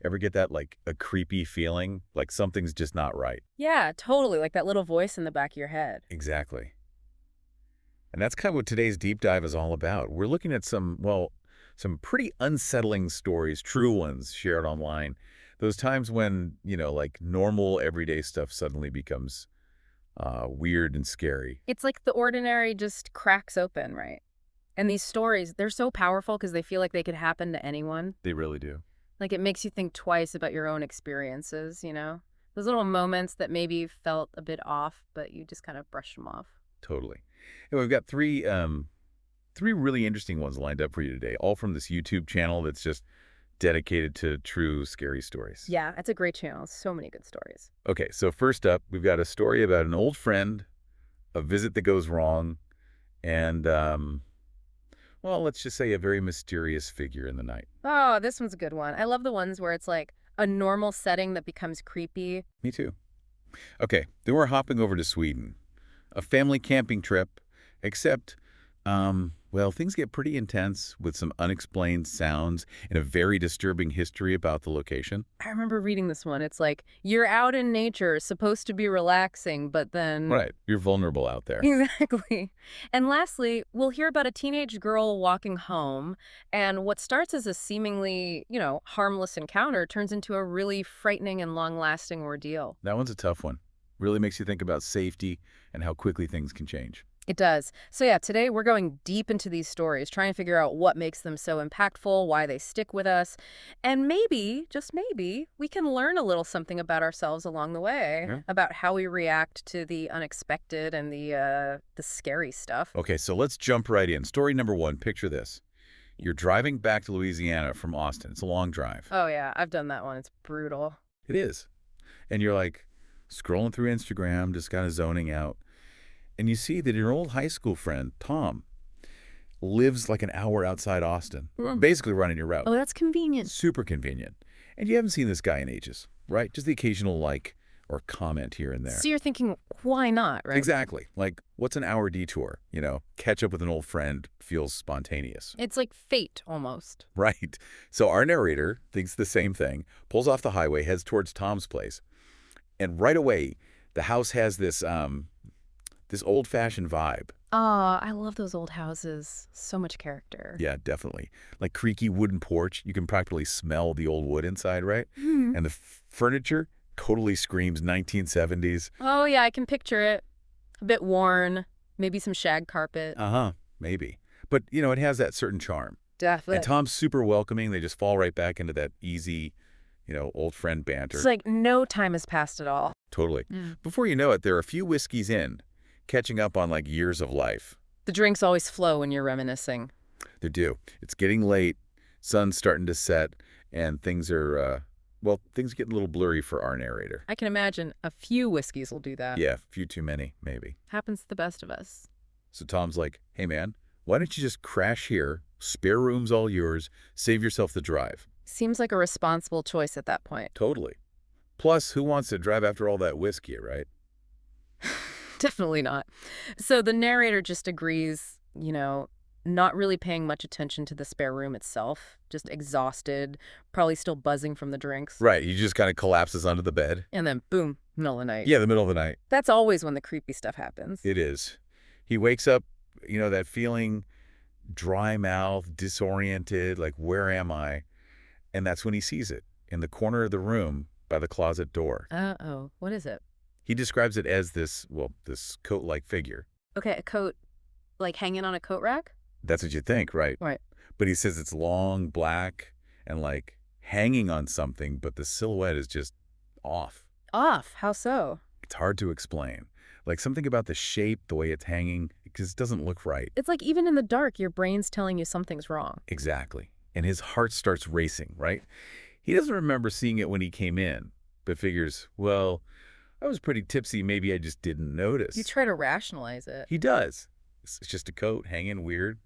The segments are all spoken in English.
Ever get that, like, a creepy feeling? Like something's just not right. Yeah, totally, like that little voice in the back of your head. Exactly. And that's kind of what today's deep dive is all about. We're looking at some, well, some pretty unsettling stories, true ones shared online. Those times when, like normal everyday stuff suddenly becomes weird and scary. It's like the ordinary just cracks open, right? And these stories, they're so powerful because they feel like they could happen to anyone. They really do. Like it makes you think twice about your own experiences, you know? Those little moments that maybe felt a bit off, but you just kind of brush them off. Totally. And we've got three really interesting ones lined up for you today, all from this YouTube channel that's just dedicated to true scary stories. Yeah, it's a great channel. So many good stories. Okay, so first up, we've got a story about an old friend, a visit that goes wrong, and, well, let's just say a very mysterious figure in the night. Oh, this one's a good one. I love the ones where it's like a normal setting that becomes creepy. Me too. Okay, then we're hopping over to Sweden. A family camping trip, except, well, things get pretty intense with some unexplained sounds and a very disturbing history about the location. I remember reading this one. It's like, you're out in nature, supposed to be relaxing, but then... Right, you're vulnerable out there. Exactly. And lastly, we'll hear about a teenage girl walking home, and what starts as a seemingly, harmless encounter turns into a really frightening and long-lasting ordeal. That one's a tough one. Really makes you think about safety and how quickly things can change. It does. So yeah, today we're going deep into these stories, trying to figure out what makes them so impactful, why they stick with us, and maybe, just maybe, we can learn a little something about ourselves along the way, Yeah. about how we react to the unexpected and the scary stuff. Okay, so let's jump right in. Story number one, picture this. You're driving back to Louisiana from Austin. It's a long drive. Oh yeah, I've done that one. It's brutal. It is. And you're like scrolling through Instagram, just kind of zoning out. And you see that your old high school friend, Tom, lives like an hour outside Austin, basically running your route. Oh, that's convenient. Super convenient. And you haven't seen this guy in ages, right? Just the occasional like or comment here and there. So you're thinking, why not, right? Exactly. Like, what's an hour detour? Catch up with an old friend feels spontaneous. It's like fate, almost. Right. So our narrator thinks the same thing, pulls off the highway, heads towards Tom's place. And right away, the house has this old-fashioned vibe. Oh, I love those old houses. So much character. Yeah, definitely. Like creaky wooden porch. You can practically smell the old wood inside, right? Hmm. And the furniture totally screams 1970s. Oh, yeah, I can picture it. A bit worn, maybe some shag carpet. Uh-huh, maybe. But, it has that certain charm. Definitely. And Tom's super welcoming. They just fall right back into that easy, old friend banter. It's like no time has passed at all. Totally. Before you know it, they're a few whiskeys in, catching up on like years of life. The drinks always flow when you're reminiscing. They do. It's getting late, sun's starting to set, and things are, things get a little blurry for our narrator. I can imagine a few whiskeys will do that. Yeah, a few too many, maybe. Happens to the best of us. So Tom's like, hey man, why don't you just crash here, spare room's all yours, save yourself the drive. Seems like a responsible choice at that point. Totally. Plus, who wants to drive after all that whiskey, right? Definitely not. So the narrator just agrees, not really paying much attention to the spare room itself, just exhausted, probably still buzzing from the drinks. Right, he just kind of collapses under the bed. And then boom, middle of the night. Yeah, the middle of the night. That's always when the creepy stuff happens. It is. He wakes up, that feeling, dry mouth, disoriented, like, where am I? And that's when he sees it, in the corner of the room by the closet door. Uh-oh, what is it? He describes it as this coat-like figure. Okay, a coat, like hanging on a coat rack? That's what you think, right? Right. But he says it's long, black, and like hanging on something, but the silhouette is just off. Off? How so? It's hard to explain. Like something about the shape, the way it's hanging, it just doesn't look right. It's like even in the dark, your brain's telling you something's wrong. Exactly. And his heart starts racing, right? He doesn't remember seeing it when he came in, but figures, well, I was pretty tipsy, maybe I just didn't notice. You try to rationalize it. He does. It's just a coat hanging weird.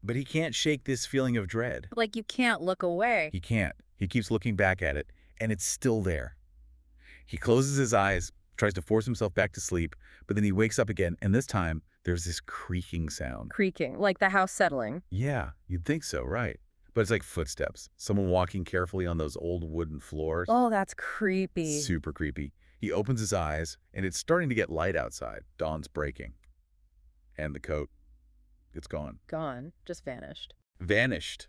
But he can't shake this feeling of dread. Like you can't look away. He can't. He keeps looking back at it, and it's still there. He closes his eyes, tries to force himself back to sleep, but then he wakes up again, and this time there's this creaking sound. Creaking, like the house settling. Yeah, you'd think so, right? But it's like footsteps. Someone walking carefully on those old wooden floors. Oh, that's creepy. Super creepy. He opens his eyes, and it's starting to get light outside. Dawn's breaking. And the coat, it's gone. Gone. Just vanished. Vanished.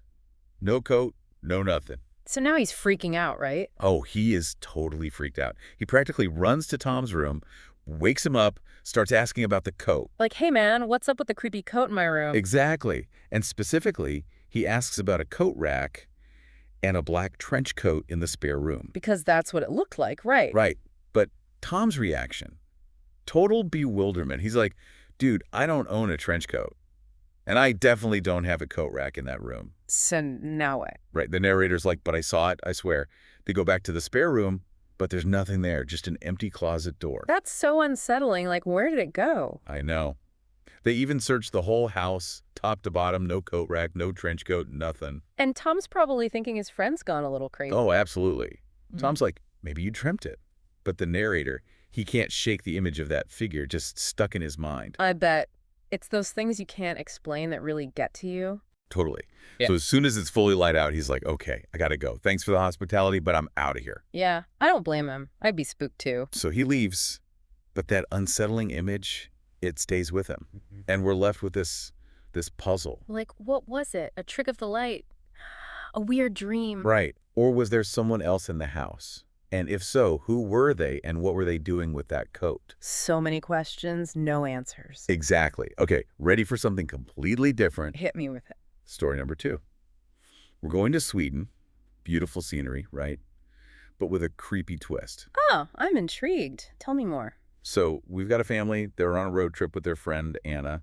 No coat, no nothing. So now he's freaking out, right? Oh, he is totally freaked out. He practically runs to Tom's room, wakes him up, starts asking about the coat. Like, hey man, what's up with the creepy coat in my room? Exactly. And specifically, he asks about a coat rack and a black trench coat in the spare room. Because that's what it looked like, right? Right. But Tom's reaction, total bewilderment. He's like, dude, I don't own a trench coat. And I definitely don't have a coat rack in that room. So now what? Right. The narrator's like, but I saw it, I swear. They go back to the spare room, but there's nothing there, just an empty closet door. That's so unsettling. Like, where did it go? I know. They even searched the whole house, top to bottom, no coat rack, no trench coat, nothing. And Tom's probably thinking his friend's gone a little crazy. Oh, absolutely. Tom's like, maybe you dreamt it. But the narrator, he can't shake the image of that figure just stuck in his mind. I bet. It's those things you can't explain that really get to you. Totally. Yeah. So as soon as it's fully light out, he's like, okay, I gotta go. Thanks for the hospitality, but I'm out of here. Yeah, I don't blame him. I'd be spooked too. So he leaves, but that unsettling image, it stays with him. And we're left with this puzzle. Like, what was it? A trick of the light? A weird dream? Right. Or was there someone else in the house? And if so, who were they and what were they doing with that coat? So many questions, no answers. Exactly. Okay, ready for something completely different. Hit me with it. Story number 2. We're going to Sweden. Beautiful scenery, right? But with a creepy twist. Oh, I'm intrigued. Tell me more. So we've got a family. They're on a road trip with their friend, Anna.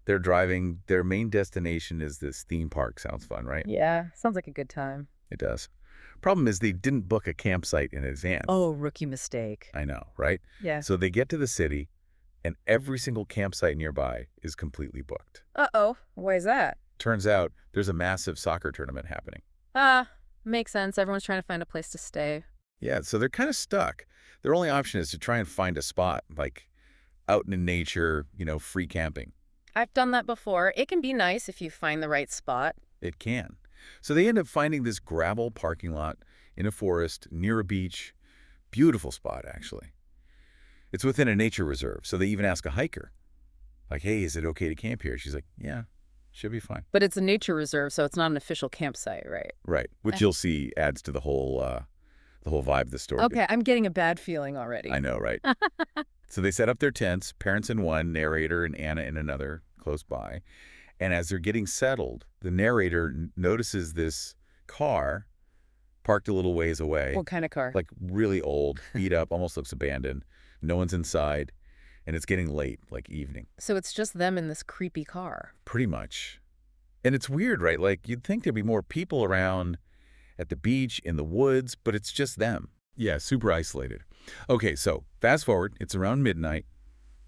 They're driving. Their main destination is this theme park. Sounds fun, right? Yeah, sounds like a good time. It does. Problem is they didn't book a campsite in advance. Oh, rookie mistake. I know, right? Yeah. So they get to the city, and every single campsite nearby is completely booked. Uh-oh. Why is that? Turns out there's a massive soccer tournament happening. Makes sense. Everyone's trying to find a place to stay. Yeah, so they're kind of stuck. Their only option is to try and find a spot, like out in nature, free camping. I've done that before. It can be nice if you find the right spot. It can. So they end up finding this gravel parking lot in a forest near a beach. Beautiful spot, actually. It's within a nature reserve, so they even ask a hiker, like, hey, is it okay to camp here? She's like, yeah, should be fine. But it's a nature reserve, so it's not an official campsite, right? Right, which you'll see adds to the whole vibe of the story. Okay, I'm getting a bad feeling already. I know, right? So they set up their tents, parents in one, narrator and Anna in another, close by. And as they're getting settled, the narrator notices this car parked a little ways away. What kind of car? Like really old, beat up, almost looks abandoned. No one's inside, and it's getting late, like evening. So it's just them in this creepy car. Pretty much. And it's weird, right? Like you'd think there'd be more people around at the beach, in the woods, but it's just them. Yeah, super isolated. Okay, so fast forward, it's around midnight.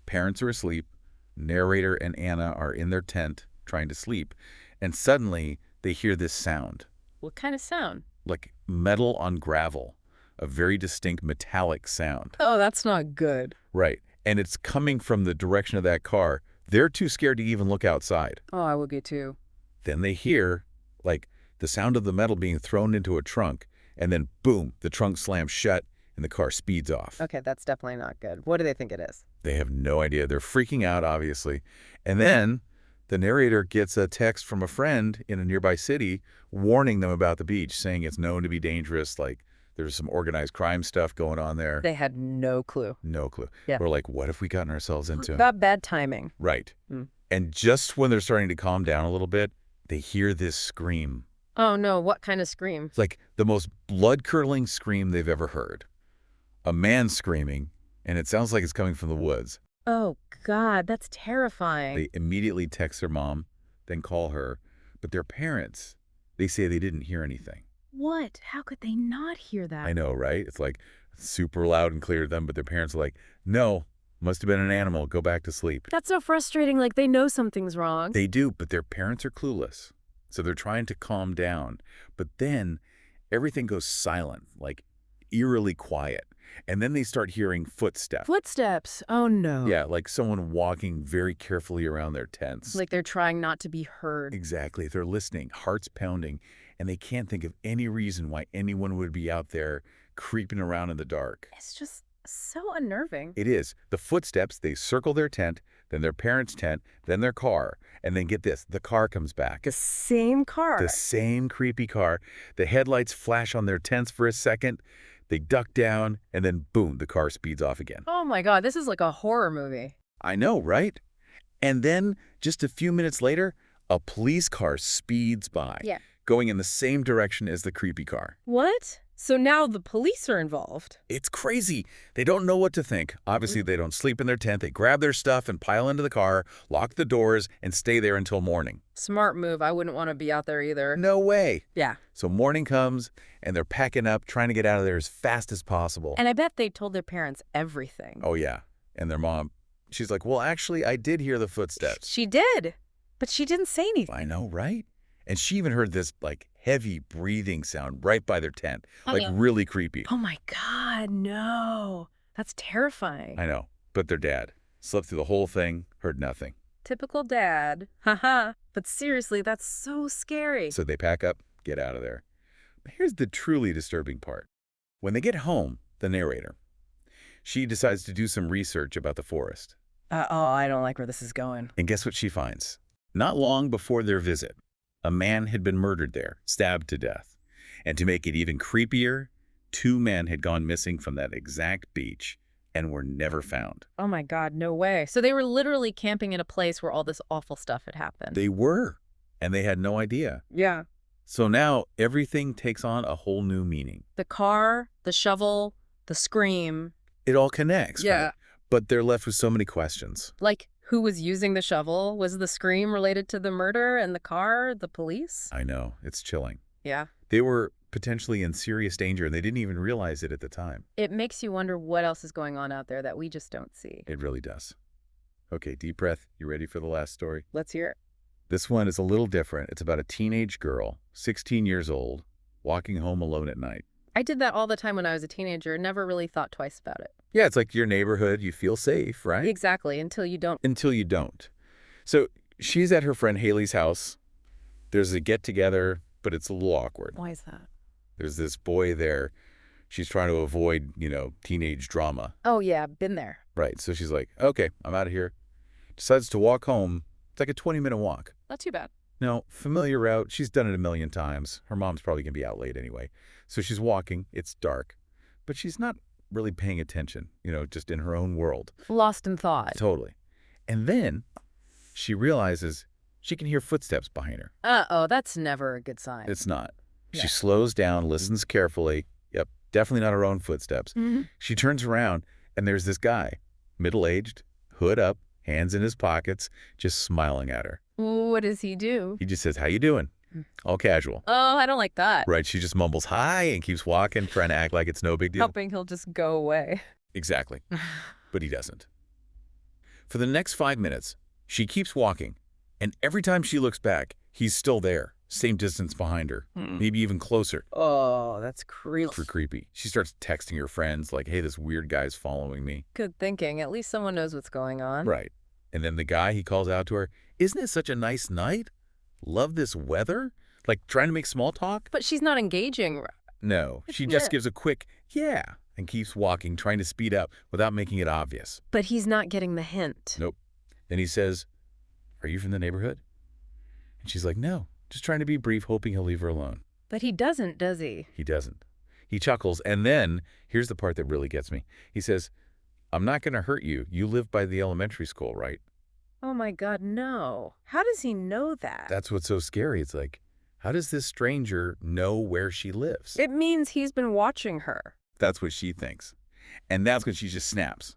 Parents are asleep. Narrator and Anna are in their tent trying to sleep, and suddenly they hear this sound. What kind of sound? Like metal on gravel, a very distinct metallic sound. Oh, that's not good. Right, and it's coming from the direction of that car. They're too scared to even look outside. Oh, I would be too. Then they hear, like, the sound of the metal being thrown into a trunk, and then boom, the trunk slams shut and the car speeds off. Okay, that's definitely not good. What do they think it is? They have no idea. They're freaking out, obviously. And then the narrator gets a text from a friend in a nearby city warning them about the beach, saying it's known to be dangerous, like there's some organized crime stuff going on there. They had no clue. No clue. Yeah. We're like, what have we gotten ourselves into? Got bad timing. Right. And just when they're starting to calm down a little bit, they hear this scream. Oh, no. What kind of scream? It's like the most blood-curdling scream they've ever heard. A man screaming, and it sounds like it's coming from the woods. Oh, God, that's terrifying. They immediately text their mom, then call her. But their parents, they say they didn't hear anything. What? How could they not hear that? I know, right? It's like super loud and clear to them, but their parents are like, no, must have been an animal. Go back to sleep. That's so frustrating. Like, they know something's wrong. They do, but their parents are clueless. So they're trying to calm down. But then everything goes silent, like eerily quiet. And then they start hearing footsteps. Footsteps. Oh, no. Yeah, like someone walking very carefully around their tents. Like they're trying not to be heard. Exactly. They're listening, hearts pounding, and they can't think of any reason why anyone would be out there creeping around in the dark. It's just so unnerving. It is. The footsteps, they circle their tent, then their parents' tent, then their car. And then get this, the car comes back. The same car. The same creepy car. The headlights flash on their tents for a second. They duck down, and then boom, the car speeds off again. Oh my God, this is like a horror movie. I know, right? And then, just a few minutes later, a police car speeds by. Yeah. Going in the same direction as the creepy car. What? So now the police are involved. It's crazy. They don't know what to think. Obviously, they don't sleep in their tent. They grab their stuff and pile into the car, lock the doors, and stay there until morning. Smart move. I wouldn't want to be out there either. No way. Yeah. So morning comes, and they're packing up, trying to get out of there as fast as possible. And I bet they told their parents everything. Oh, yeah. And their mom, she's like, well, actually, I did hear the footsteps. She did, but she didn't say anything. I know, right? And she even heard this, like, heavy breathing sound right by their tent. Like, really creepy. Oh, my God, no. That's terrifying. I know. But their dad slept through the whole thing, heard nothing. Typical dad. Haha. But seriously, that's so scary. So they pack up, get out of there. But here's the truly disturbing part. When they get home, the narrator, she decides to do some research about the forest. Oh, I don't like where this is going. And guess what she finds? Not long before their visit, a man had been murdered there, stabbed to death. And to make it even creepier, 2 men had gone missing from that exact beach and were never found. Oh my God, no way. So they were literally camping in a place where all this awful stuff had happened. They were, and they had no idea. Yeah. So now everything takes on a whole new meaning. The car, the shovel, the scream. It all connects. Yeah. Right? But they're left with so many questions. Like, who was using the shovel? Was the scream related to the murder and the car, the police? I know. It's chilling. Yeah. They were potentially in serious danger, and they didn't even realize it at the time. It makes you wonder what else is going on out there that we just don't see. It really does. Okay, deep breath. You ready for the last story? Let's hear it. This one is a little different. It's about a teenage girl, 16 years old, walking home alone at night. I did that all the time when I was a teenager. Never really thought twice about it. Yeah, it's like your neighborhood. You feel safe, right? Exactly, until you don't. Until you don't. So she's at her friend Haley's house. There's a get-together, but it's a little awkward. Why is that? There's this boy there. She's trying to avoid, teenage drama. Oh, yeah, been there. Right. So she's like, okay, I'm out of here. Decides to walk home. It's like a 20-minute walk. Not too bad. No, familiar route. She's done it a million times. Her mom's probably going to be out late anyway. So she's walking. It's dark. But she's not really paying attention, just in her own world. Lost in thought. Totally. And then she realizes she can hear footsteps behind her. Uh-oh, that's never a good sign. It's not. Yeah. She slows down, listens carefully. Yep, definitely not her own footsteps. Mm-hmm. She turns around, and there's this guy, middle-aged, hood up, hands in his pockets, just smiling at her. What does he do? He just says, how you doing? All casual. Oh, I don't like that. Right, she just mumbles hi and keeps walking, trying to act like it's no big deal. Hoping he'll just go away. Exactly. But he doesn't. For the next 5 minutes, she keeps walking, and every time she looks back, he's still there, same distance behind her, maybe even closer. Oh, that's creepy. For creepy. She starts texting her friends like, hey, this weird guy's following me. Good thinking. At least someone knows what's going on. Right. And then the guy, he calls out to her, isn't it such a nice night? Love this weather? Like trying to make small talk? But she's not engaging. No, she just gives a quick, yeah, and keeps walking, trying to speed up without making it obvious. But he's not getting the hint. Nope. Then he says, are you from the neighborhood? And she's like, no, just trying to be brief, hoping he'll leave her alone. But he doesn't, does he? He doesn't. He chuckles, and then, here's the part that really gets me. He says, I'm not going to hurt you. You live by the elementary school, right? Oh my God, no. How does he know that? That's what's so scary. It's like, how does this stranger know where she lives? It means he's been watching her. That's what she thinks. And that's when she just snaps.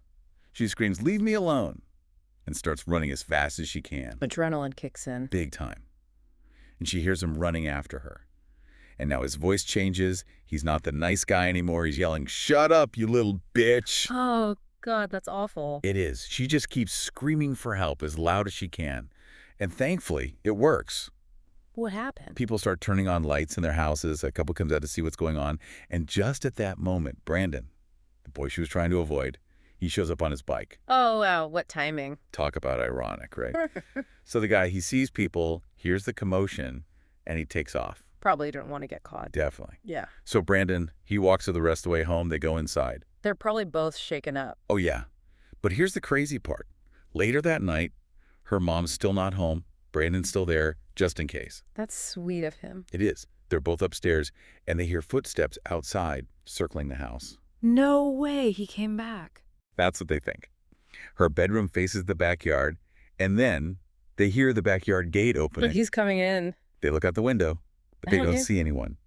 She screams, leave me alone, and starts running as fast as she can. Adrenaline kicks in. Big time. And she hears him running after her. And now his voice changes. He's not the nice guy anymore. He's yelling, shut up, you little bitch. Oh, God, that's awful. It is. She just keeps screaming for help as loud as she can. And thankfully, it works. What happened? People start turning on lights in their houses. A couple comes out to see what's going on. And just at that moment, Brandon, the boy she was trying to avoid. He shows up on his bike. Oh, wow, what timing. Talk about ironic, right? So the guy, he sees people, hears the commotion, and he takes off. Probably didn't want to get caught. Definitely. Yeah. So Brandon, he walks the rest of the way home. They go inside. They're probably both shaken up. Oh, yeah. But here's the crazy part. Later that night, her mom's still not home. Brandon's still there, just in case. That's sweet of him. It is. They're both upstairs, and they hear footsteps outside circling the house. No way he came back. That's what they think. Her bedroom faces the backyard, and then they hear the backyard gate opening. But he's coming in. They look out the window, but they don't see anyone.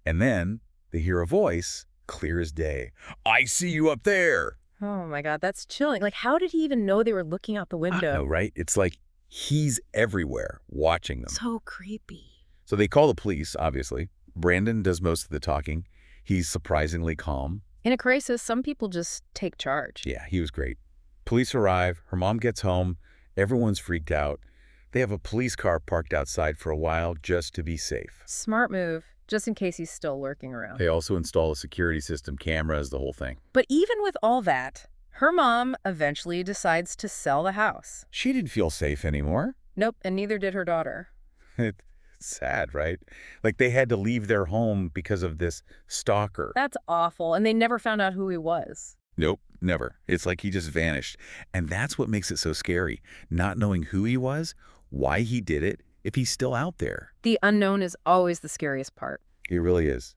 And then they hear a voice, clear as day. "I see you up there." Oh my God, that's chilling. Like, how did he even know they were looking out the window? I know, right? It's like he's everywhere watching them. So creepy. So they call the police, obviously. Brandon does most of the talking. He's surprisingly calm. In a crisis, some people just take charge. Yeah, he was great. Police arrive. Her mom gets home. Everyone's freaked out. They have a police car parked outside for a while just to be safe. Smart move, just in case he's still lurking around. They also install a security system, cameras, the whole thing. But even with all that, her mom eventually decides to sell the house. She didn't feel safe anymore. Nope, and neither did her daughter. It's sad, right? Like they had to leave their home because of this stalker. That's awful, and they never found out who he was. Nope, never. It's like he just vanished. And that's what makes it so scary. Not knowing who he was, why he did it, if he's still out there. The unknown is always the scariest part. It really is.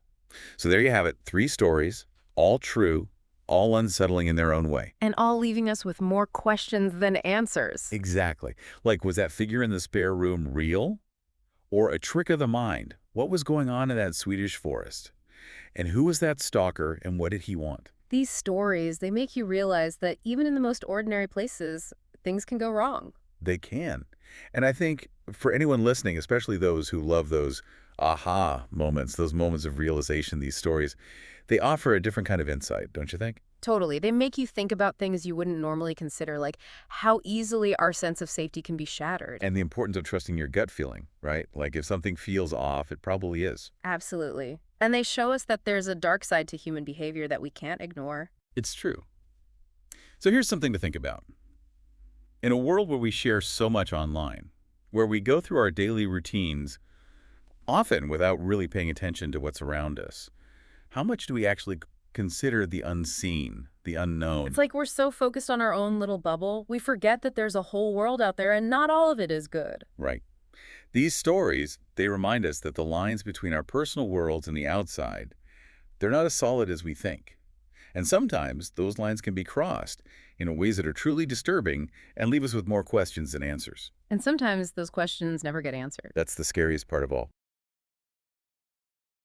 So there you have it. 3 stories, all true, all unsettling in their own way. And all leaving us with more questions than answers. Exactly. Like, was that figure in the spare room real? Or a trick of the mind? What was going on in that Swedish forest? And who was that stalker and what did he want? These stories, they make you realize that even in the most ordinary places, things can go wrong. They can. And I think for anyone listening, especially those who love those aha moments, those moments of realization, these stories, they offer a different kind of insight, don't you think? Totally. They make you think about things you wouldn't normally consider, like how easily our sense of safety can be shattered. And the importance of trusting your gut feeling, right? Like if something feels off, it probably is. Absolutely. And they show us that there's a dark side to human behavior that we can't ignore. It's true. So here's something to think about. In a world where we share so much online, where we go through our daily routines, often without really paying attention to what's around us, how much do we actually consider the unseen, the unknown? It's like we're so focused on our own little bubble, we forget that there's a whole world out there and not all of it is good. Right. These stories, they remind us that the lines between our personal worlds and the outside, they're not as solid as we think. And sometimes those lines can be crossed in ways that are truly disturbing and leave us with more questions than answers. And sometimes those questions never get answered. That's the scariest part of all.